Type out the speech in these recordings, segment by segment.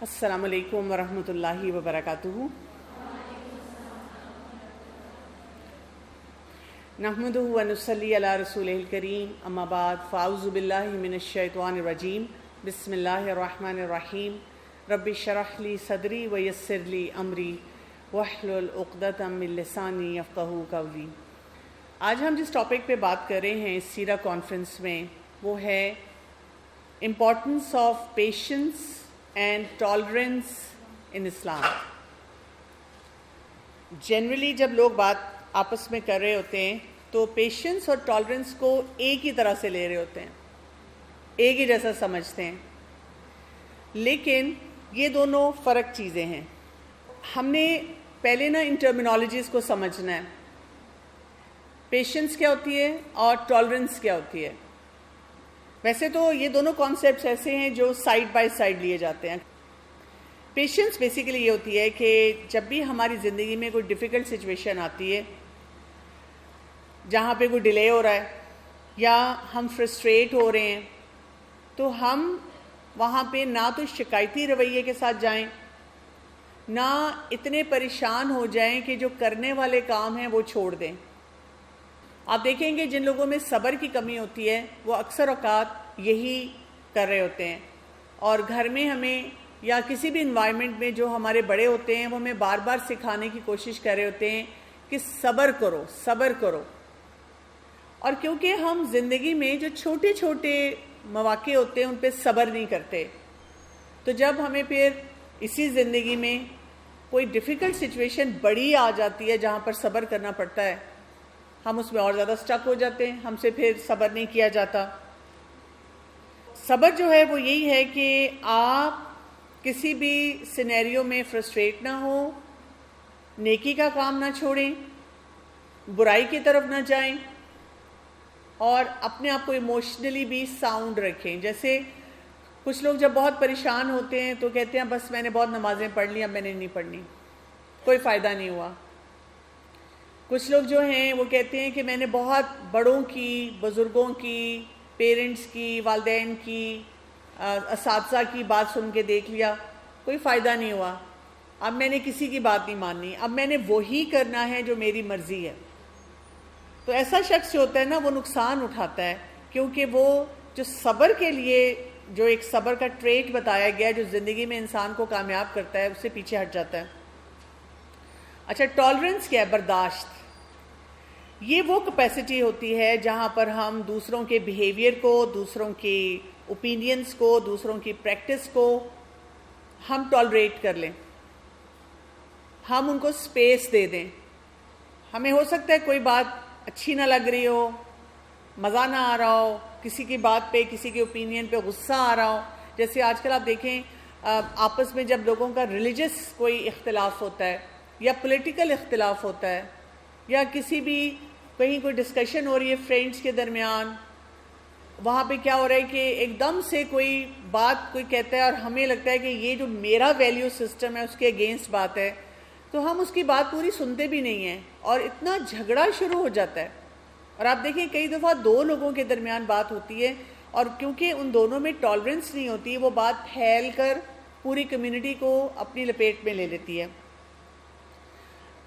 السلام علیکم ورحمۃ اللہ وبرکاتہ۔ نحمدہ ونصلی علی رسولہ الکریم، اما بعد فاعوذ باللہ من الشیطان الرجیم، بسم اللہ الرحمن الرحیم۔ رب اشرح لی صدری ویسر لی امری واحلل عقدۃ من لسانی یفقہوا قولی۔ آج ہم جس ٹاپک پہ بات کر رہے ہیں اس سیرہ کانفرنس میں، وہ ہے importance of patience and tolerance in Islam. Generally جب لوگ بات آپس میں کر رہے ہوتے ہیں تو پیشنس اور ٹالرنس کو ایک ہی طرح سے لے رہے ہوتے ہیں، ایک ہی جیسا سمجھتے ہیں، لیکن یہ دونوں فرق چیزیں ہیں۔ ہم نے پہلے ان ٹرمینالوجیز کو سمجھنا ہے، پیشنس کیا ہوتی ہے اور ٹالرنس کیا ہوتی ہے۔ ویسے تو یہ دونوں کانسیپٹس ایسے ہیں جو سائیڈ بائی سائیڈ لیے جاتے ہیں۔ پیشنس بیسیکلی یہ ہوتی ہے کہ جب بھی ہماری زندگی میں کوئی ڈیفیکلٹ سچویشن آتی ہے، جہاں پہ کوئی ڈیلے ہو رہا ہے یا ہم فرسٹریٹ ہو رہے ہیں، تو ہم وہاں پہ نہ تو شکایتی رویے کے ساتھ جائیں، نہ اتنے پریشان ہو جائیں کہ جو کرنے والے کام ہیں وہ چھوڑ دیں۔ آپ دیکھیں گے جن لوگوں میں صبر کی کمی ہوتی ہے وہ اکثر اوقات یہی کر رہے ہوتے ہیں، اور گھر میں ہمیں یا کسی بھی انوائرمنٹ میں جو ہمارے بڑے ہوتے ہیں وہ ہمیں بار بار سکھانے کی کوشش کر رہے ہوتے ہیں کہ صبر کرو، صبر کرو۔ اور کیونکہ ہم زندگی میں جو چھوٹے چھوٹے مواقع ہوتے ہیں ان پہ صبر نہیں کرتے، تو جب ہمیں پھر اسی زندگی میں کوئی ڈیفیکلٹ سچویشن بڑی آ جاتی ہے جہاں پر صبر کرنا پڑتا ہے، ہم اس میں اور زیادہ سٹک ہو جاتے ہیں، ہم سے پھر صبر نہیں کیا جاتا۔ صبر جو ہے وہ یہی ہے کہ آپ کسی بھی سینیریو میں فرسٹریٹ نہ ہو، نیکی کا کام نہ چھوڑیں، برائی کی طرف نہ جائیں، اور اپنے آپ کو ایموشنلی بھی ساؤنڈ رکھیں۔ جیسے کچھ لوگ جب بہت پریشان ہوتے ہیں تو کہتے ہیں بس میں نے بہت نمازیں پڑھ لی، اب میں نے نہیں پڑھنی، کوئی فائدہ نہیں ہوا۔ کچھ لوگ جو ہیں وہ کہتے ہیں کہ میں نے بہت بڑوں کی، بزرگوں کی، پیرنٹس کی، والدین کی، اساتذہ کی بات سن کے دیکھ لیا، کوئی فائدہ نہیں ہوا، اب میں نے کسی کی بات نہیں ماننی، اب میں نے وہی کرنا ہے جو میری مرضی ہے۔ تو ایسا شخص جو ہوتا ہے وہ نقصان اٹھاتا ہے، کیونکہ وہ جو صبر کے لیے جو ایک صبر کا ٹریٹ بتایا گیا ہے جو زندگی میں انسان کو کامیاب کرتا ہے، اس سے پیچھے ہٹ جاتا ہے۔ اچھا، ٹالرنس کیا ہے؟ برداشت۔ یہ وہ کیپیسٹی ہوتی ہے جہاں پر ہم دوسروں کے بیہیویئر کو، دوسروں کے اوپینینز کو، دوسروں کی پریکٹس کو ہم ٹالریٹ کر لیں، ہم ان کو سپیس دے دیں۔ ہمیں ہو سکتا ہے کوئی بات اچھی نہ لگ رہی ہو، مزہ نہ آ رہا ہو، کسی کی بات پہ، کسی کے اوپینین پہ غصہ آ رہا ہو۔ جیسے آج کل آپ دیکھیں آپس میں جب لوگوں کا ریلیجس کوئی اختلاف ہوتا ہے یا پولیٹیکل اختلاف ہوتا ہے، یا کسی بھی کہیں کوئی ڈسکشن ہو رہی ہے فرینڈس کے درمیان، وہاں پہ کیا ہو رہا ہے کہ ایک دم سے کوئی بات کوئی کہتا ہے اور ہمیں لگتا ہے کہ یہ جو میرا ویلیو سسٹم ہے اس کے اگینسٹ بات ہے، تو ہم اس کی بات پوری سنتے بھی نہیں ہیں اور اتنا جھگڑا شروع ہو جاتا ہے۔ اور آپ دیکھیں کئی دفعہ دو لوگوں کے درمیان بات ہوتی ہے، اور کیونکہ ان دونوں میں ٹالرنس نہیں ہوتی، وہ بات پھیل کر پوری کمیونٹی کو اپنی لپیٹ میں لے لیتی ہے۔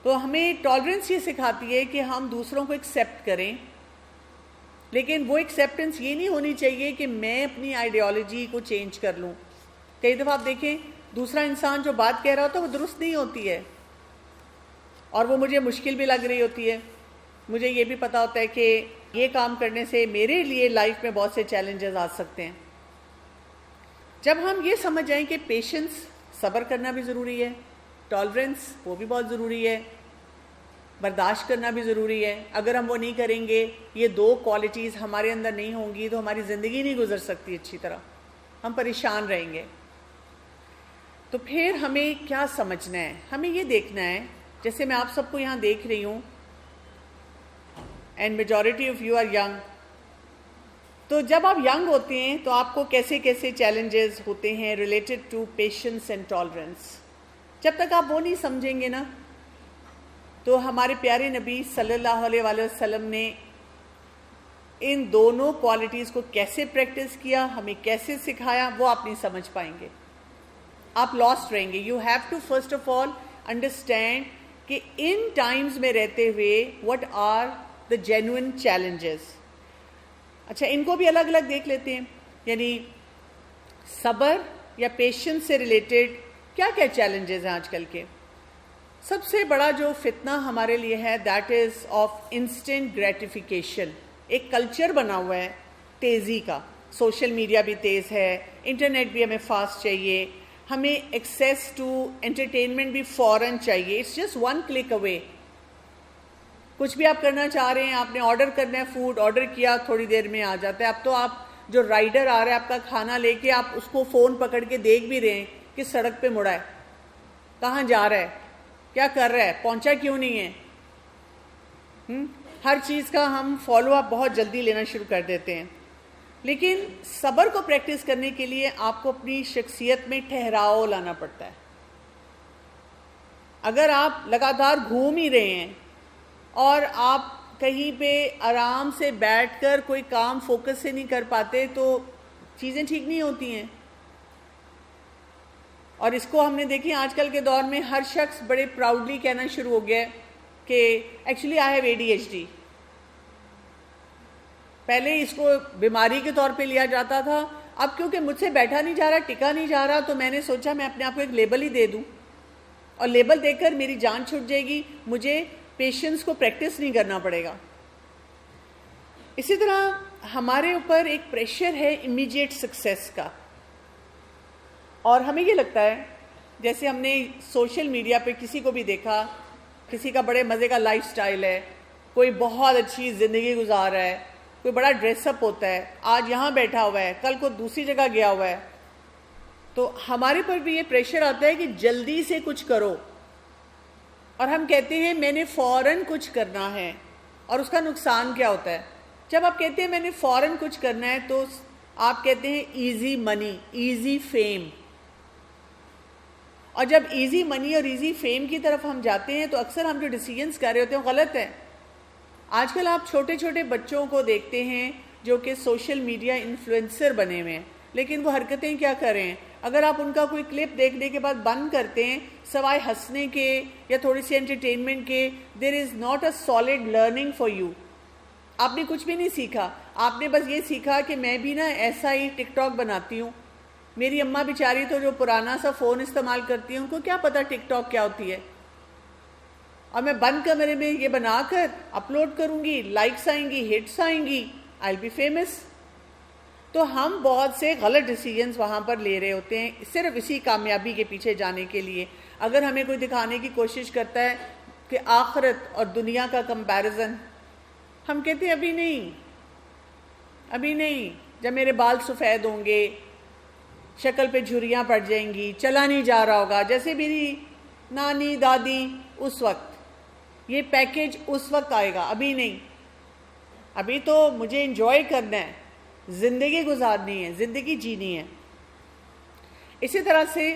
تو ہمیں ٹالرنس یہ سکھاتی ہے کہ ہم دوسروں کو ایکسیپٹ کریں، لیکن وہ ایکسیپٹنس یہ نہیں ہونی چاہیے کہ میں اپنی آئیڈیالوجی کو چینج کر لوں۔ کئی دفعہ آپ دیکھیں دوسرا انسان جو بات کہہ رہا ہوتا ہے وہ درست نہیں ہوتی ہے، اور وہ مجھے مشکل بھی لگ رہی ہوتی ہے، مجھے یہ بھی پتا ہوتا ہے کہ یہ کام کرنے سے میرے لیے لائف میں بہت سے چیلنجز آ سکتے ہیں۔ جب ہم یہ سمجھ جائیں کہ پیشنس، صبر کرنا بھی ضروری ہے، ٹالرنس وہ بھی بہت ضروری ہے، برداشت کرنا بھی ضروری ہے، اگر ہم وہ نہیں کریں گے، یہ دو کوالٹیز ہمارے اندر نہیں ہوں گی تو ہماری زندگی نہیں گزر سکتی اچھی طرح، ہم پریشان رہیں گے۔ تو پھر ہمیں کیا سمجھنا ہے؟ ہمیں یہ دیکھنا ہے، جیسے میں آپ سب کو یہاں دیکھ رہی ہوں، and majority of you are young, تو جب آپ ینگ ہوتے ہیں تو آپ کو کیسے کیسے چیلنجز ہوتے ہیں related to patience and tolerance. جب تک آپ وہ نہیں سمجھیں گے نا، تو ہمارے پیارے نبی صلی اللہ علیہ وآلہ وسلم نے ان دونوں کوالٹیز کو کیسے پریکٹس کیا، ہمیں کیسے سکھایا، وہ آپ نہیں سمجھ پائیں گے۔ آپ لاسٹ رہیں گے. You have to first of all understand کہ ان ٹائمز میں رہتے ہوئے what are the genuine challenges. اچھا ان کو بھی الگ الگ دیکھ لیتے ہیں. یعنی صبر یا پیشنس سے ریلیٹڈ کیا کیا چیلنجز ہیں آج کل کے. سب سے بڑا جو فتنہ ہمارے لیے ہے that is of instant gratification. ایک کلچر بنا ہوا ہے تیزی کا. سوشل میڈیا بھی تیز ہے, انٹرنیٹ بھی ہمیں فاسٹ چاہیے, ہمیں ایکسیس ٹو انٹرٹینمنٹ بھی فوراً چاہیے. اٹس جسٹ ون کلک اوے. کچھ بھی آپ کرنا چاہ رہے ہیں, آپ نے آرڈر کرنا ہے, فوڈ آرڈر کیا, تھوڑی دیر میں آ جاتا ہے. اب تو آپ جو رائڈر آ رہا ہے آپ کا کھانا لے کے, آپ اس کو فون پکڑ کے دیکھ بھی رہے ہیں کہ سڑک پہ مڑا ہے, کہاں جا رہا ہے, کیا کر رہا ہے, پہنچا کیوں نہیں ہے. ہر چیز کا ہم فالو اپ بہت جلدی لینا شروع کر دیتے ہیں. لیکن صبر کو پریکٹس کرنے کے لیے آپ کو اپنی شخصیت میں ٹھہراؤ لانا پڑتا ہے. اگر آپ لگاتار گھوم ہی رہے ہیں اور آپ کہیں پہ آرام سے بیٹھ کر کوئی کام فوکس سے نہیں کر پاتے تو چیزیں ٹھیک نہیں ہوتی ہیں. اور اس کو ہم نے دیکھی آج کل کے دور میں ہر شخص بڑے پراؤڈلی کہنا شروع ہو گیا ہے کہ ایکچولی آئی ہیو ADHD. پہلے اس کو بیماری کے طور پہ لیا جاتا تھا, اب کیونکہ مجھ سے بیٹھا نہیں جا رہا, ٹکا نہیں جا رہا, تو میں نے سوچا میں اپنے آپ کو ایک لیبل ہی دے دوں, اور لیبل دے کر میری جان چھوٹ جائے گی, مجھے پیشنس کو پریکٹس نہیں کرنا پڑے گا. اسی طرح ہمارے اوپر ایک پریشر ہے امیڈیٹ سکسیس کا, اور ہمیں یہ لگتا ہے جیسے ہم نے سوشل میڈیا پہ کسی کو بھی دیکھا, کسی کا بڑے مزے کا لائف سٹائل ہے, کوئی بہت اچھی زندگی گزار رہا ہے, کوئی بڑا ڈریس اپ ہوتا ہے, آج یہاں بیٹھا ہوا ہے, کل کو دوسری جگہ گیا ہوا ہے, تو ہمارے پر بھی یہ پریشر آتا ہے کہ جلدی سے کچھ کرو, اور ہم کہتے ہیں میں نے فوراً کچھ کرنا ہے. اور اس کا نقصان کیا ہوتا ہے؟ جب آپ کہتے ہیں میں نے فوراً کچھ کرنا ہے تو آپ کہتے ہیں ایزی منی, ایزی فیم. اور جب ایزی منی اور ایزی فیم کی طرف ہم جاتے ہیں تو اکثر ہم جو ڈیسیژنس کر رہے ہوتے ہیں وہ غلط ہیں. آج کل آپ چھوٹے چھوٹے بچوں کو دیکھتے ہیں جو کہ سوشل میڈیا انفلوئنسر بنے ہوئے ہیں, لیکن وہ حرکتیں کیا کر رہے ہیں؟ اگر آپ ان کا کوئی کلپ دیکھنے کے بعد بند کرتے ہیں, سوائے ہنسنے کے یا تھوڑی سی انٹرٹینمنٹ کے, there is not a solid learning for you. آپ نے کچھ بھی نہیں سیکھا. آپ نے بس یہ سیکھا کہ میں بھی نا ایسا ہی ٹک ٹاک بناتی ہوں. میری اماں بیچاری تو جو پرانا سا فون استعمال کرتی ہیں, ان کو کیا پتا ٹک ٹاک کیا ہوتی ہے, اور میں بند کمرے میں یہ بنا کر اپلوڈ کروں گی, لائکس آئیں گی, ہٹس آئیں گی, آئی ول بی فیمس. تو ہم بہت سے غلط ڈیسیژنز وہاں پر لے رہے ہوتے ہیں صرف اسی کامیابی کے پیچھے جانے کے لیے. اگر ہمیں کوئی دکھانے کی کوشش کرتا ہے کہ آخرت اور دنیا کا کمپیریزن, ہم کہتے ہیں ابھی نہیں, ابھی نہیں, جب میرے بال سفید ہوں گے, شکل پہ جھریاں پڑ جائیں گی, چلا نہیں جا رہا ہوگا جیسے میری نانی دادی, اس وقت یہ پیکیج اس وقت آئے گا, ابھی نہیں. ابھی تو مجھے انجوائے کرنا ہے, زندگی گزارنی ہے, زندگی جینی ہے. اسی طرح سے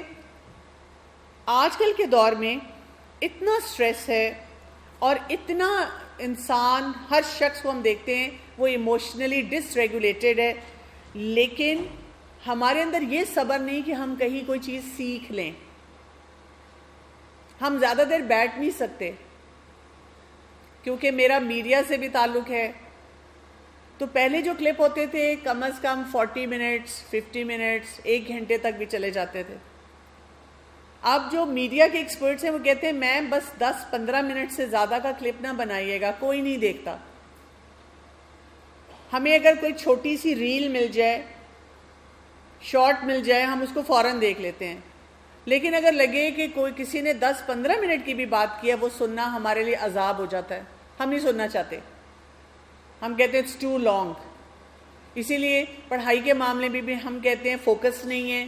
آج کل کے دور میں اتنا سٹریس ہے اور اتنا انسان, ہر شخص کو ہم دیکھتے ہیں وہ ایموشنلی ڈس ریگولیٹڈ ہے, لیکن ہمارے اندر یہ صبر نہیں کہ ہم کہیں کوئی چیز سیکھ لیں. ہم زیادہ دیر بیٹھ نہیں سکتے کیونکہ میرا میڈیا سے بھی تعلق ہے. تو پہلے جو کلپ ہوتے تھے کم از کم 40 منٹس, 50 منٹس, 1 گھنٹے تک بھی چلے جاتے تھے. اب جو میڈیا کے ایکسپرٹس ہیں وہ کہتے ہیں میں بس 10-15 منٹ سے زیادہ کا کلپ نہ بنائیے گا, کوئی نہیں دیکھتا. ہمیں اگر کوئی چھوٹی سی ریل مل جائے, شارٹ مل جائے, ہم اس کو فوراً دیکھ لیتے ہیں. لیکن اگر لگے کہ کوئی کسی نے 10-15 منٹ کی بھی بات کی ہے, وہ سننا ہمارے لیے عذاب ہو جاتا ہے, ہم نہیں سننا چاہتے. ہم کہتے ہیں اٹس ٹو لانگ. اسی لیے پڑھائی کے معاملے میں بھی ہم کہتے ہیں فوکس نہیں ہے,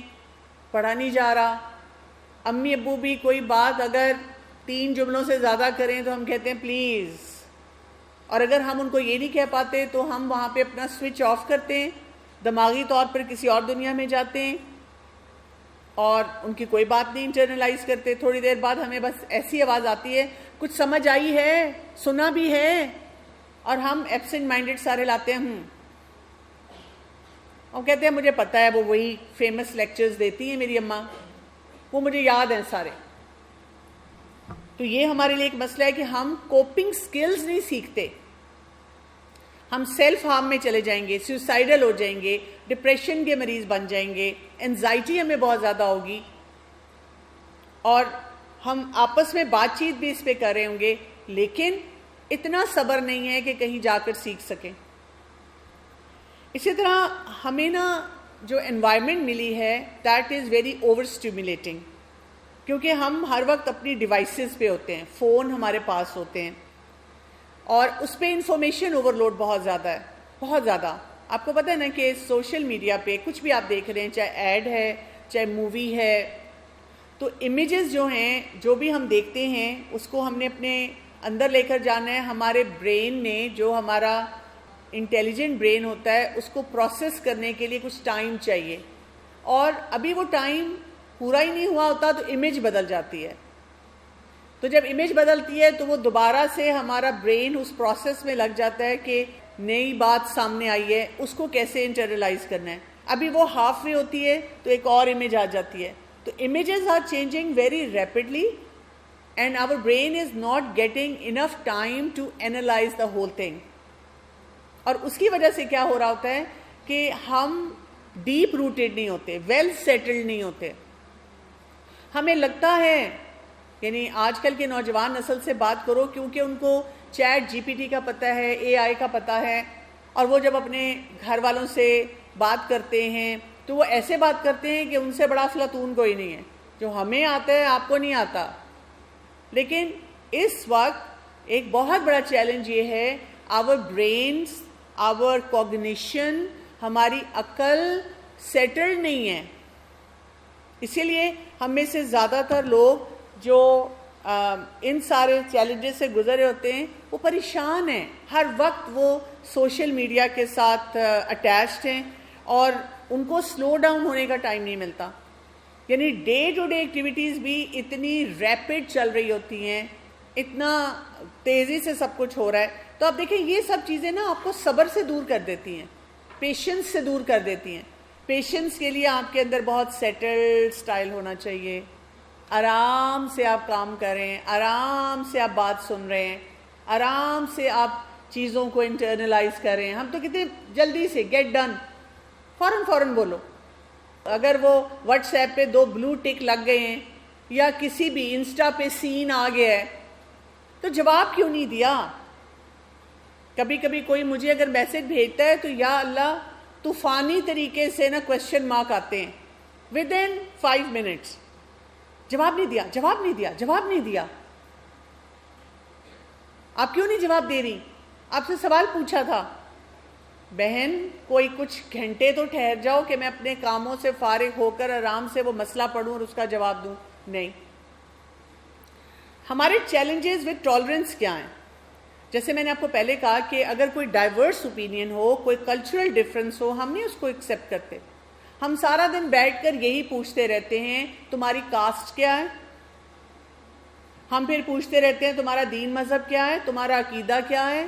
پڑھا نہیں جا رہا. امی ابو بھی کوئی بات اگر 3 جملوں سے زیادہ کریں تو ہم کہتے ہیں پلیز. اور اگر ہم ان کو یہ نہیں کہہ پاتے تو ہم وہاں پہ اپنا سوئچ آف کرتے ہیں, دماغی طور پر کسی اور دنیا میں جاتے ہیں اور ان کی کوئی بات نہیں انٹرنلائز کرتے. تھوڑی دیر بعد ہمیں بس ایسی آواز آتی ہے کچھ سمجھ آئی ہے, سنا بھی ہے, اور ہم ایبسنٹ مائنڈڈ سارے لاتے ہیں اور کہتے ہیں مجھے پتہ ہے وہ وہی فیمس لیکچرز دیتی ہیں میری اماں, وہ مجھے یاد ہیں سارے. تو یہ ہمارے لیے ایک مسئلہ ہے کہ ہم کوپنگ سکلز نہیں سیکھتے. ہم سیلف ہارم میں چلے جائیں گے, سوسائڈل ہو جائیں گے, ڈپریشن کے مریض بن جائیں گے, انزائٹی ہمیں بہت زیادہ ہوگی, اور ہم آپس میں بات چیت بھی اس پہ کر رہے ہوں گے, لیکن اتنا صبر نہیں ہے کہ کہیں جا کر سیکھ سکیں. اسی طرح ہمیں نا جو انوائرمنٹ ملی ہے that is very over stimulating, کیونکہ ہم ہر وقت اپنی ڈیوائسز پہ ہوتے ہیں, فون ہمارے پاس ہوتے ہیں, اور اس پہ انفارمیشن اوور لوڈ بہت زیادہ ہے, بہت زیادہ. آپ کو پتہ ہے نا کہ سوشل میڈیا پہ کچھ بھی آپ دیکھ رہے ہیں, چاہے ایڈ ہے چاہے مووی ہے, تو امیجز جو ہیں, جو بھی ہم دیکھتے ہیں اس کو ہم نے اپنے اندر لے کر جانا ہے. ہمارے برین نے, جو ہمارا انٹیلیجنٹ برین ہوتا ہے, اس کو پروسیس کرنے کے لیے کچھ ٹائم چاہیے, اور ابھی وہ ٹائم پورا ہی نہیں ہوا ہوتا تو امیج بدل جاتی ہے. تو جب امیج بدلتی ہے تو وہ دوبارہ سے ہمارا برین اس پروسیس میں لگ جاتا ہے کہ نئی بات سامنے آئی ہے, اس کو کیسے انٹرنلائز کرنا ہے. ابھی وہ ہاف وے ہوتی ہے تو ایک اور امیج آ جاتی ہے. تو images are changing very rapidly and our brain is not getting enough time to analyze the whole thing. اور اس کی وجہ سے کیا ہو رہا ہوتا ہے کہ ہم ڈیپ روٹیڈ نہیں ہوتے, ویل سیٹلڈ نہیں ہوتے. ہمیں لگتا ہے, یعنی آج کل کے نوجوان نسل سے بات کرو, کیونکہ ان کو چیٹ جی پی ٹی کا پتہ ہے, اے آئی کا پتہ ہے, اور وہ جب اپنے گھر والوں سے بات کرتے ہیں تو وہ ایسے بات کرتے ہیں کہ ان سے بڑا افلاطون کوئی نہیں ہے. جو ہمیں آتا ہے آپ کو نہیں آتا. لیکن اس وقت ایک بہت بڑا چیلنج یہ ہے, آور برینز, آور کوگنیشن, ہماری عقل سیٹلڈ نہیں ہے. اسی لیے ہم میں سے زیادہ تر لوگ جو ان سارے چیلنجز سے گزرے ہوتے ہیں وہ پریشان ہیں. ہر وقت وہ سوشل میڈیا کے ساتھ اٹیچڈ ہیں, اور ان کو سلو ڈاؤن ہونے کا ٹائم نہیں ملتا. یعنی ڈے ٹو ڈے ایکٹیویٹیز بھی اتنی ریپڈ چل رہی ہوتی ہیں, اتنا تیزی سے سب کچھ ہو رہا ہے. تو آپ دیکھیں یہ سب چیزیں نا آپ کو صبر سے دور کر دیتی ہیں, پیشنس سے دور کر دیتی ہیں. پیشنس کے لیے آپ کے اندر بہت سیٹلڈ سٹائل ہونا چاہیے. آرام سے آپ کام کریں, آرام سے آپ بات سن رہے ہیں, آرام سے آپ چیزوں کو انٹرنلائز کریں. ہم تو کتنے جلدی سے گیٹ ڈن, فوراً بولو. اگر وہ واٹس ایپ پہ 2 بلو ٹک لگ گئے ہیں, یا کسی بھی انسٹا پہ سین آ گیا ہے, تو جواب کیوں نہیں دیا؟ کبھی کبھی کوئی مجھے اگر میسج بھیجتا ہے تو یا اللہ طوفانی طریقے سے نا کوشچن مارک آتے ہیں ود ان 5 منٹس. جواب نہیں دیا. آپ کیوں نہیں جواب دے رہی؟ آپ سے سوال پوچھا تھا. بہن کوئی کچھ گھنٹے تو ٹھہر جاؤ کہ میں اپنے کاموں سے فارغ ہو کر آرام سے وہ مسئلہ پڑھوں اور اس کا جواب دوں. نہیں. ہمارے چیلنجز ود ٹالرنس کیا ہیں؟ جیسے میں نے آپ کو پہلے کہا کہ اگر کوئی ڈائیورس اوپینین ہو, کوئی کلچرل ڈفرینس ہو, ہم نہیں اس کو ایکسیپٹ کرتے. ہم سارا دن بیٹھ کر یہی پوچھتے رہتے ہیں تمہاری کاسٹ کیا ہے, ہم پھر پوچھتے رہتے ہیں تمہارا دین مذہب کیا ہے, تمہارا عقیدہ کیا ہے,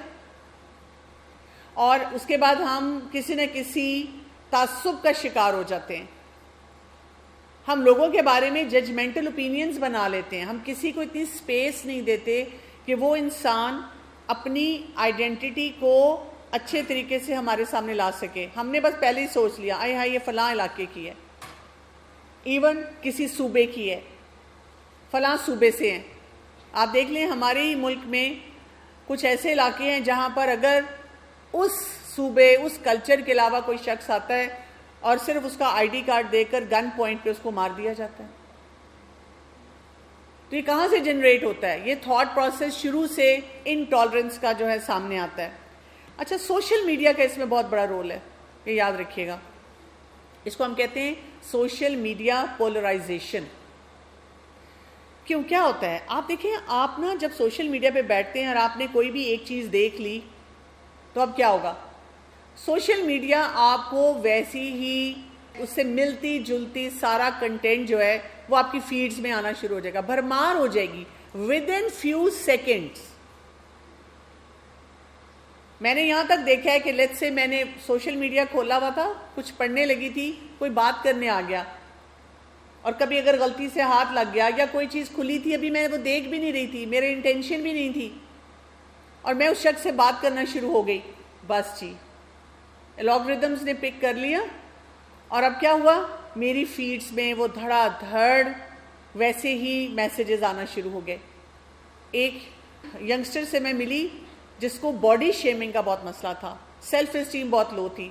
اور اس کے بعد ہم کسی نہ کسی تعصب کا شکار ہو جاتے ہیں. ہم لوگوں کے بارے میں ججمنٹل اوپینینز بنا لیتے ہیں. ہم کسی کو اتنی سپیس نہیں دیتے کہ وہ انسان اپنی آئیڈینٹی کو اچھے طریقے سے ہمارے سامنے لا سکے. ہم نے بس پہلے ہی سوچ لیا آئے ہاں یہ فلاں علاقے کی ہے, ایون کسی صوبے کی ہے, فلاں صوبے سے ہیں. آپ دیکھ لیں ہمارے ہی ملک میں کچھ ایسے علاقے ہیں جہاں پر اگر اس صوبے, اس کلچر کے علاوہ کوئی شخص آتا ہے اور صرف اس کا آئی ڈی کارڈ دے کر گن پوائنٹ پہ اس کو مار دیا جاتا ہے. تو یہ کہاں سے جنریٹ ہوتا ہے؟ یہ تھاٹ پروسیس شروع سے انٹالرنس کا جو ہے سامنے آتا ہے. اچھا, سوشل میڈیا کا اس میں بہت بڑا رول ہے, یہ یاد رکھیے گا. اس کو ہم کہتے ہیں سوشل میڈیا پولرائزیشن. کیوں, کیا ہوتا ہے؟ آپ دیکھیں, آپ نا جب سوشل میڈیا پہ بیٹھتے ہیں اور آپ نے کوئی بھی ایک چیز دیکھ لی تو اب کیا ہوگا؟ سوشل میڈیا آپ کو ویسی ہی اس سے ملتی جلتی سارا کنٹینٹ جو ہے وہ آپ کی فیڈز میں آنا شروع ہو جائے گا, بھرمار ہو جائے گی ود ان فیو سیکنڈز. میں نے یہاں تک دیکھا ہے کہ لیٹس سے میں نے سوشل میڈیا کھولا ہوا تھا, کچھ پڑھنے لگی تھی, کوئی بات کرنے آ گیا, اور کبھی اگر غلطی سے ہاتھ لگ گیا یا کوئی چیز کھلی تھی ابھی میں وہ دیکھ بھی نہیں رہی تھی, میرے انٹینشن بھی نہیں تھی, اور میں اس شخص سے بات کرنا شروع ہو گئی, بس جی الگوریدمز نے پک کر لیا, اور اب کیا ہوا, میری فیڈز میں وہ دھڑا دھڑ ویسے ہی میسیجز آنا شروع ہو گئے. ایک ینگسٹر سے میں ملی جس کو باڈی شیمنگ کا بہت مسئلہ تھا, سیلف اسٹیم بہت لو تھی,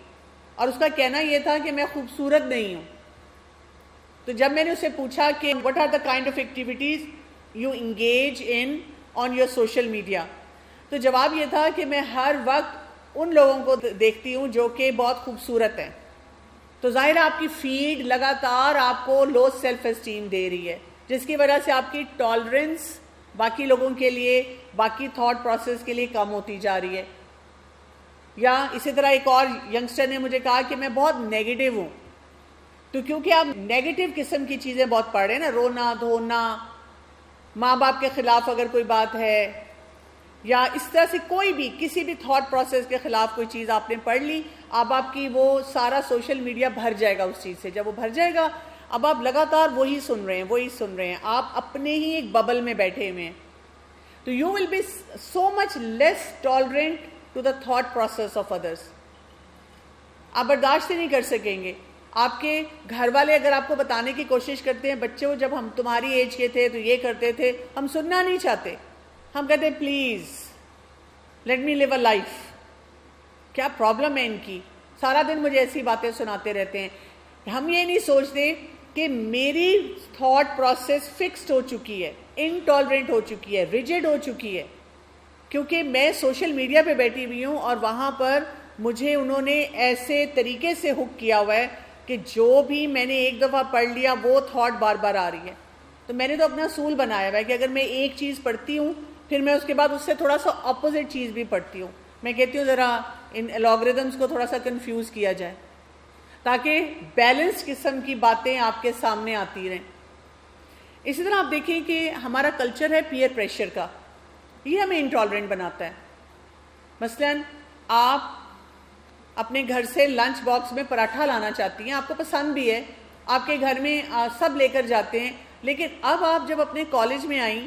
اور اس کا کہنا یہ تھا کہ میں خوبصورت نہیں ہوں. تو جب میں نے اسے پوچھا کہ what are the kind of activities you engage in on your social media, تو جواب یہ تھا کہ میں ہر وقت ان لوگوں کو دیکھتی ہوں جو کہ بہت خوبصورت ہیں. تو ظاہر ہے آپ کی فیڈ لگاتار آپ کو لو سیلف اسٹیم دے رہی ہے, جس کی وجہ سے آپ کی ٹالرنس باقی لوگوں کے لیے, باقی تھاٹ پروسیس کے لیے کم ہوتی جا رہی ہے. یا اسی طرح ایک اور ینگسٹر نے مجھے کہا کہ میں بہت نیگیٹو ہوں. تو کیونکہ آپ نیگیٹو قسم کی چیزیں بہت پڑھ رہے ہیں نا, رونا دھونا, ماں باپ کے خلاف اگر کوئی بات ہے, یا اس طرح سے کوئی بھی کسی بھی تھاٹ پروسیس کے خلاف کوئی چیز آپ نے پڑھ لی, اب آپ کی وہ سارا سوشل میڈیا بھر جائے گا اس چیز سے. جب وہ بھر جائے گا اب آپ لگاتار وہی سن رہے ہیں, آپ اپنے ہی ایک ببل میں بیٹھے ہوئے ہیں. تو you will be so much less tolerant to the thought process of others. آپ برداشت ہی نہیں کر سکیں گے. آپ کے گھر والے اگر آپ کو بتانے کی کوشش کرتے ہیں, بچوں جب ہم تمہاری ایج کے تھے تو یہ کرتے تھے, ہم سننا نہیں چاہتے. ہم کہتے ہیں please let me live a life. کیا پرابلم ہے ان کی, سارا دن مجھے ایسی باتیں سناتے رہتے ہیں. ہم یہ نہیں سوچتے کہ میری تھاٹ پروسیس فکسڈ ہو چکی ہے, انٹالرنٹ ہو چکی ہے, ریجڈ ہو چکی ہے, کیونکہ میں سوشل میڈیا پہ بیٹھی ہوئی ہوں اور وہاں پر مجھے انہوں نے ایسے طریقے سے ہک کیا ہوا ہے کہ جو بھی میں نے ایک دفعہ پڑھ لیا وہ تھاٹ بار بار آ رہی ہے. تو میں نے تو اپنا اصول بنایا ہوا ہے کہ اگر میں ایک چیز پڑھتی ہوں پھر میں اس کے بعد اس سے تھوڑا سا اپوزٹ چیز بھی پڑھتی ہوں. میں کہتی ہوں ذرا ان الگوریدمز کو تھوڑا سا کنفیوز کیا جائے تاکہ بیلنس قسم کی باتیں آپ کے سامنے آتی رہیں. اسی طرح آپ دیکھیں کہ ہمارا کلچر ہے پیئر پریشر کا, یہ ہمیں انٹالرنٹ بناتا ہے. مثلاً آپ اپنے گھر سے لنچ باکس میں پراٹھا لانا چاہتی ہیں, آپ کو پسند بھی ہے, آپ کے گھر میں سب لے کر جاتے ہیں, لیکن اب آپ جب اپنے کالج میں آئیں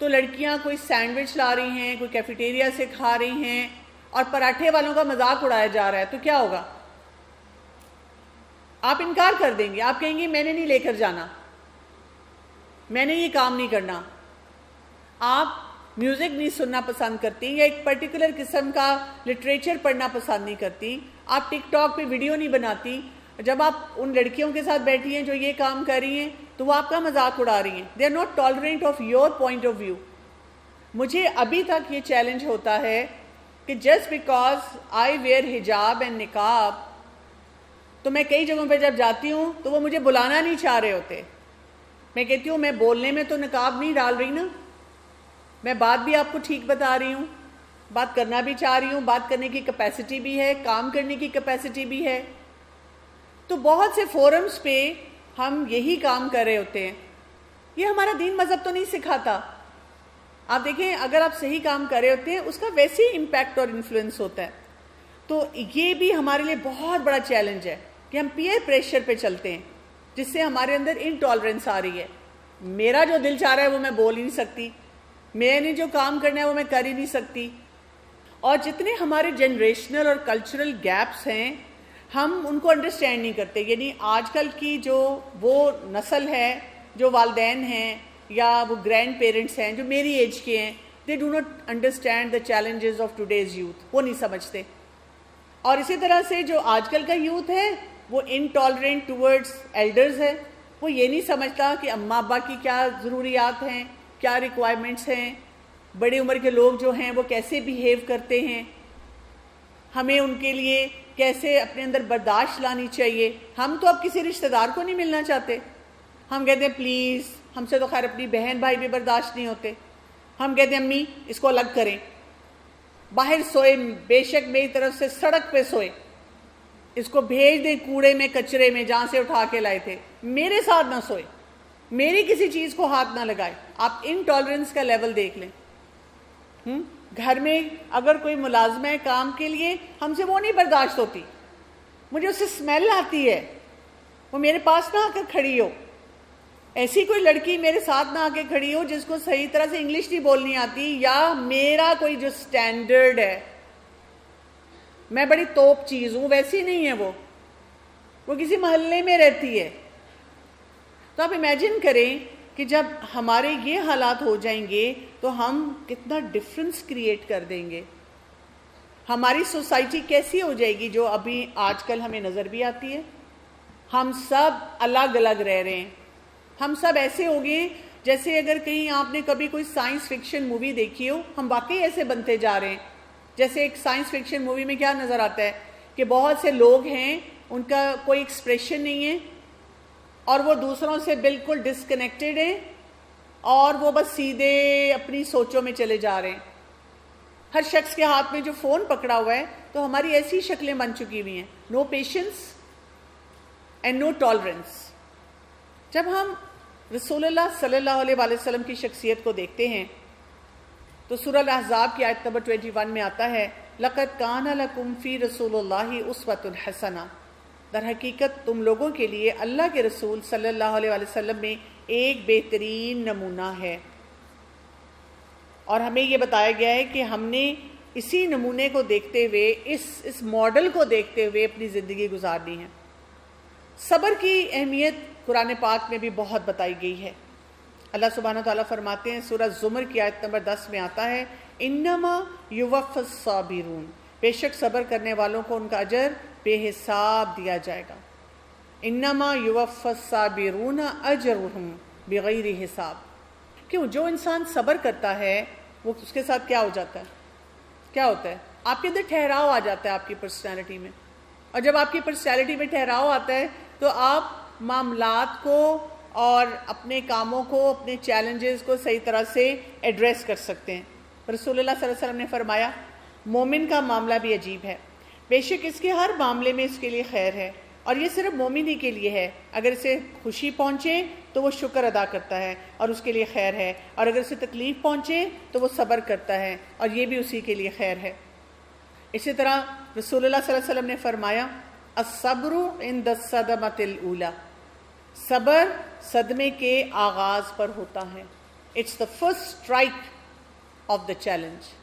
تو لڑکیاں کوئی سینڈوچ لا رہی ہیں, کوئی کیفیٹیریا سے کھا رہی ہیں, اور پراٹھے والوں کا مذاق اڑایا جا رہا ہے. تو کیا ہوگا, آپ انکار کر دیں گے, آپ کہیں گے میں نے نہیں لے کر جانا, میں نے یہ کام نہیں کرنا. آپ میوزک نہیں سننا پسند کرتی, یا ایک پرٹیکولر قسم کا لٹریچر پڑھنا پسند نہیں کرتی, آپ ٹک ٹاک پہ ویڈیو نہیں بناتی. جب آپ ان لڑکیوں کے ساتھ بیٹھی ہیں جو یہ کام کر رہی ہیں تو وہ آپ کا مذاق اڑا رہی ہیں. They are not tolerant of your point of view. مجھے ابھی تک یہ چیلنج ہوتا ہے کہ جسٹ بیکاز آئی ویئر حجاب اینڈ نقاب, تو میں کئی جگہوں پہ جب جاتی ہوں تو وہ مجھے بلانا نہیں چاہ رہے ہوتے. میں کہتی ہوں میں بولنے میں تو نقاب نہیں ڈال رہی نا, میں بات بھی آپ کو ٹھیک بتا رہی ہوں, بات کرنا بھی چاہ رہی ہوں, بات کرنے کی کیپیسٹی بھی ہے, کام کرنے کی کیپیسٹی بھی ہے. تو بہت سے فورمز پہ ہم یہی کام کر رہے ہوتے ہیں. یہ ہمارا دین مذہب تو نہیں سکھاتا. آپ دیکھیں اگر آپ صحیح کام کر رہے ہوتے ہیں اس کا ویسے ہی امپیکٹ اور انفلوئنس ہوتا ہے. تو یہ بھی ہمارے لیے بہت بڑا چیلنج ہے کہ ہم پیئر پریشر پہ چلتے ہیں, جس سے ہمارے اندر انٹالرنس آ رہی ہے. میرا جو دل چاہ رہا ہے وہ میں بول ہی نہیں سکتی, میں نے جو کام کرنا ہے وہ میں کر ہی نہیں سکتی. اور جتنے ہمارے جنریشنل اور کلچرل گیپس ہیں ہم ان کو انڈرسٹینڈ نہیں کرتے. یعنی آج کل کی جو وہ نسل ہے, جو والدین ہیں یا وہ گرینڈ پیرنٹس ہیں جو میری ایج کے ہیں, they do not understand the challenges of today's youth. وہ نہیں سمجھتے. اور اسی طرح سے جو آج کل کا یوتھ ہے وہ انٹالرنٹ ٹورڈز ایلڈرز ہے. وہ یہ نہیں سمجھتا کہ اماں ابا کی کیا ضروریات ہیں, کیا ریکوائرمنٹس ہیں, بڑی عمر کے لوگ جو ہیں وہ کیسے بیہیو کرتے ہیں, ہمیں ان کے لیے کیسے اپنے اندر برداشت لانی چاہیے. ہم تو اب کسی رشتہ دار کو نہیں ملنا چاہتے. ہم کہتے ہیں پلیز, ہم سے تو خیر اپنی بہن بھائی بھی برداشت نہیں ہوتے. ہم کہتے ہیں امی اس کو الگ کریں, باہر سوئے, بے شک میری طرف سے سڑک پہ سوئے, اس کو بھیج دیں کوڑے میں کچرے میں جہاں سے اٹھا کے لائے تھے, میرے ساتھ نہ سوئے, میری کسی چیز کو ہاتھ نہ لگائے. آپ انٹالرنس کا لیول دیکھ لیں. گھر میں اگر کوئی ملازمہ ہے کام کے لیے, ہم سے وہ نہیں برداشت ہوتی, مجھے اس سے اسمیل آتی ہے, وہ میرے پاس نہ آ کر کھڑی ہو. ایسی کوئی لڑکی میرے ساتھ نہ آ کے کھڑی ہو جس کو صحیح طرح سے انگلش نہیں بولنی آتی، یا میرا کوئی جو سٹینڈرڈ ہے، میں بڑی توپ چیز ہوں، ویسی نہیں ہے وہ کسی محلے میں رہتی ہے۔ تو آپ امیجن کریں کہ جب ہمارے یہ حالات ہو جائیں گے تو ہم کتنا ڈفرنس کریٹ کر دیں گے، ہماری سوسائٹی کیسی ہو جائے گی جو ابھی آج کل ہمیں نظر بھی آتی ہے۔ ہم سب الگ الگ رہ رہے ہیں، ہم سب ایسے ہو گئے جیسے اگر کہیں آپ نے کبھی کوئی سائنس فکشن مووی دیکھی ہو، ہم واقعی ایسے بنتے جا رہے ہیں۔ جیسے ایک سائنس فکشن مووی میں کیا نظر آتا ہے کہ بہت سے لوگ ہیں، ان کا کوئی ایکسپریشن نہیں ہے اور وہ دوسروں سے بالکل ڈسکنیکٹڈ ہیں، اور وہ بس سیدھے اپنی سوچوں میں چلے جا رہے ہیں۔ ہر شخص کے ہاتھ میں جو فون پکڑا ہوا ہے، تو ہماری ایسی شکلیں بن چکی ہوئی ہیں، نو پیشنس اینڈ نو ٹالرنس۔ جب ہم رسول اللہ صلی اللہ علیہ وآلہ وسلم کی شخصیت کو دیکھتے ہیں تو سورہ الاحزاب کی آیت نمبر 21 میں آتا ہے، لَقَدْ كَانَ لَكُمْ فِي رَسُولِ اللَّهِ أُسْوَةٌ حَسَنَةٌ، در حقیقت تم لوگوں کے لیے اللہ کے رسول صلی اللہ علیہ وآلہ وسلم میں ایک بہترین نمونہ ہے۔ اور ہمیں یہ بتایا گیا ہے کہ ہم نے اسی نمونے کو دیکھتے ہوئے، اس ماڈل کو دیکھتے ہوئے اپنی زندگی گزارنی ہے۔ صبر کی اہمیت قرآن پاک میں بھی بہت بتائی گئی ہے۔ اللہ سبحانہ وتعالیٰ فرماتے ہیں، سورہ زمر کی آیت نمبر 10 میں آتا ہے، انما یوفی الصابرون، بے شک صبر کرنے والوں کو ان کا اجر بے حساب دیا جائے گا۔ انما یوفی الصابرون اجرهم بغیر حساب۔ کیوں؟ جو انسان صبر کرتا ہے وہ اس کے ساتھ کیا ہو جاتا ہے؟ کیا ہوتا ہے؟ آپ کے اندر ٹھہراؤ آ جاتا ہے آپ کی پرسنالٹی میں، اور جب آپ کی پرسنالٹی میں ٹھہراؤ آتا ہے تو آپ معاملات کو اور اپنے کاموں کو، اپنے چیلنجز کو صحیح طرح سے ایڈریس کر سکتے ہیں۔ رسول اللہ صلی اللہ علیہ وسلم نے فرمایا، مومن کا معاملہ بھی عجیب ہے، بے شک اس کے ہر معاملے میں اس کے لیے خیر ہے، اور یہ صرف مومن ہی کے لیے ہے۔ اگر اسے خوشی پہنچے تو وہ شکر ادا کرتا ہے اور اس کے لیے خیر ہے، اور اگر اسے تکلیف پہنچے تو وہ صبر کرتا ہے اور یہ بھی اسی کے لیے خیر ہے۔ اسی طرح رسول اللہ صلی اللہ علیہ وسلم نے فرمایا، الصبر عند الصدمۃ الاولی، صبر صدمے کے آغاز پر ہوتا ہے۔ It's the first strike of the challenge.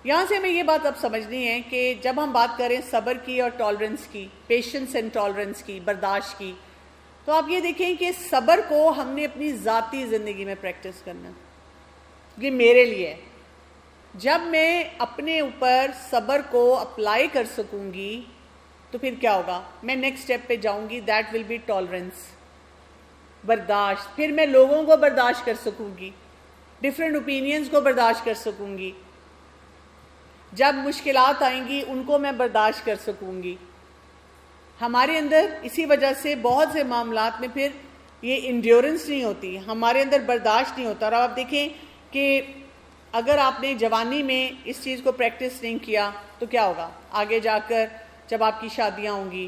یہاں سے ہمیں یہ بات اب سمجھنی ہے کہ جب ہم بات کریں صبر کی اور ٹالرنس کی، پیشنس اینڈ ٹالرنس کی، برداشت کی، تو آپ یہ دیکھیں کہ صبر کو ہم نے اپنی ذاتی زندگی میں پریکٹس کرنا، یہ میرے لیے ہے۔ جب میں اپنے اوپر صبر کو اپلائی کر سکوں گی تو پھر کیا ہوگا؟ میں نیکسٹ اسٹیپ پہ جاؤں گی، دیٹ ول بی ٹالرنس، برداشت۔ پھر میں لوگوں کو برداشت کر سکوں گی، ڈفرینٹ اوپینینز کو برداشت کر سکوں گی، جب مشکلات آئیں گی ان کو میں برداشت کر سکوں گی۔ ہمارے اندر اسی وجہ سے بہت سے معاملات میں پھر یہ انڈیورنس نہیں ہوتی، ہمارے اندر برداشت نہیں ہوتا۔ اور آپ دیکھیں کہ اگر آپ نے جوانی میں اس چیز کو پریکٹس نہیں کیا تو کیا ہوگا؟ آگے جا کر جب آپ کی شادیاں ہوں گی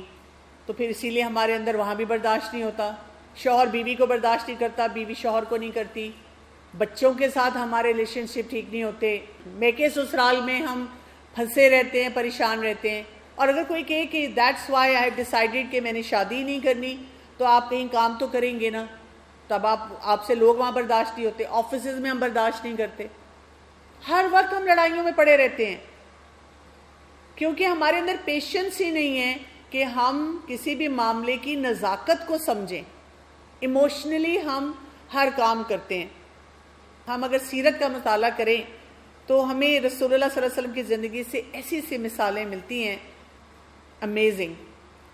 تو پھر اسی لیے ہمارے اندر وہاں بھی برداشت نہیں ہوتا، شوہر بیوی کو برداشت نہیں کرتا، بیوی شوہر کو نہیں کرتی، بچوں کے ساتھ ہمارے ریلیشن شپ ٹھیک نہیں ہوتے، میکے سسرال میں ہم پھنسے رہتے ہیں، پریشان رہتے ہیں۔ اور اگر کوئی کہے کہ that's why I have decided کہ میں نے شادی نہیں کرنی، تو آپ کہیں کام تو کریں گے نا، تب آپ سے لوگ وہاں برداشت نہیں ہوتے، آفیسز میں ہم برداشت نہیں کرتے، ہر وقت ہم لڑائیوں میں پڑے رہتے ہیں، کیونکہ ہمارے اندر پیشنس ہی نہیں ہے کہ ہم کسی بھی معاملے کی نزاکت کو سمجھیں۔ ایموشنلی ہم ہر کام کرتے ہیں۔ ہم اگر سیرت کا مطالعہ کریں تو ہمیں رسول اللہ صلی اللہ علیہ وسلم کی زندگی سے ایسی سی مثالیں ملتی ہیں، امیزنگ۔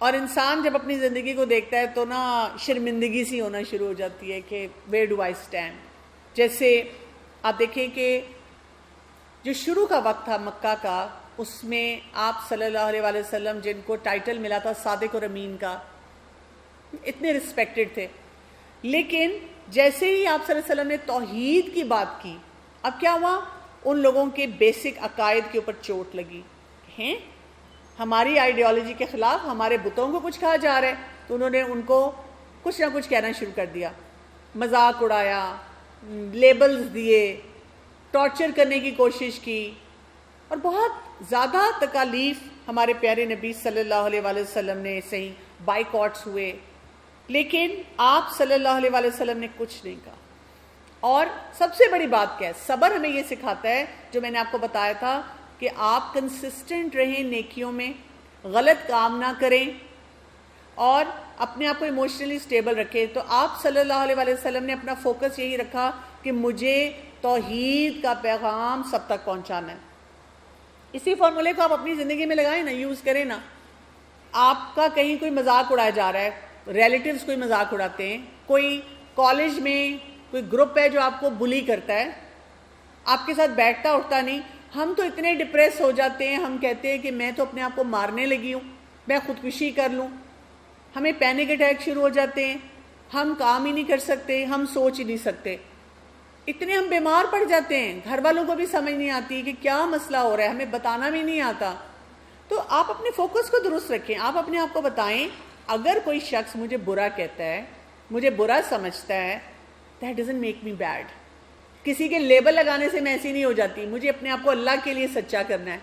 اور انسان جب اپنی زندگی کو دیکھتا ہے تو نا شرمندگی سی ہونا شروع ہو جاتی ہے کہ ویئر ڈو آئی اسٹینڈ۔ جیسے آپ دیکھیں کہ جو شروع کا وقت تھا مکہ کا، اس میں آپ صلی اللہ علیہ وآلہ وسلم جن کو ٹائٹل ملا تھا صادق اور امین کا، اتنے رسپیکٹڈ تھے، لیکن جیسے ہی آپ صلی اللہ علیہ وسلم نے توحید کی بات کی، اب کیا ہوا؟ ان لوگوں کے بیسک عقائد کے اوپر چوٹ لگی ہیں، ہماری آئیڈیالوجی کے خلاف ہمارے بتوں کو کچھ کہا جا رہا ہے، تو انہوں نے ان کو کچھ نہ کچھ کہنا شروع کر دیا، مذاق اڑایا، لیبلز دیے، ٹارچر کرنے کی کوشش کی، اور بہت زیادہ تکالیف ہمارے پیارے نبی صلی اللہ علیہ وآلہ وسلم نے صحیح، بائیکاٹس ہوئے، لیکن آپ صلی اللہ علیہ وآلہ وسلم نے کچھ نہیں کہا. اور سب سے بڑی بات کیا ہے؟ صبر ہمیں یہ سکھاتا ہے، جو میں نے آپ کو بتایا تھا کہ آپ کنسسٹنٹ رہیں نیکیوں میں، غلط کام نہ کریں اور اپنے آپ کو ایموشنلی اسٹیبل رکھیں. تو آپ صلی اللہ علیہ وآلہ وسلم نے اپنا فوکس یہی رکھا کہ مجھے توحید کا پیغام سب تک پہنچانا ہے. اسی فارمولے کو آپ اپنی زندگی میں لگائیں نا، یوز کریں نا. آپ کا کہیں کوئی مذاق اڑایا جا رہا ہے، ریلیٹیوز کوئی مذاق اڑاتے ہیں، کوئی کالج میں کوئی گروپ ہے جو آپ کو بلی کرتا ہے، آپ کے ساتھ بیٹھتا اٹھتا نہیں، ہم تو اتنے ڈپریس ہو جاتے ہیں، ہم کہتے ہیں کہ میں تو اپنے آپ کو مارنے لگی ہوں، میں خودکشی کر لوں. ہمیں پینک اٹیک شروع ہو جاتے ہیں، ہم کام ہی نہیں کر سکتے، ہم سوچ ہی نہیں سکتے، اتنے ہم بیمار پڑ جاتے ہیں. گھر والوں کو بھی سمجھ نہیں آتی کہ کیا مسئلہ ہو رہا ہے، ہمیں بتانا بھی نہیں آتا. تو آپ اپنے فوکس کو درست رکھیں. آپ اپنے آپ کو بتائیں اگر کوئی شخص مجھے برا کہتا ہے، مجھے برا سمجھتا ہے، that doesn't make me bad. کسی کے لیبل لگانے سے میں ایسی نہیں ہو جاتی. مجھے اپنے آپ کو اللہ کے لیے سچا کرنا ہے.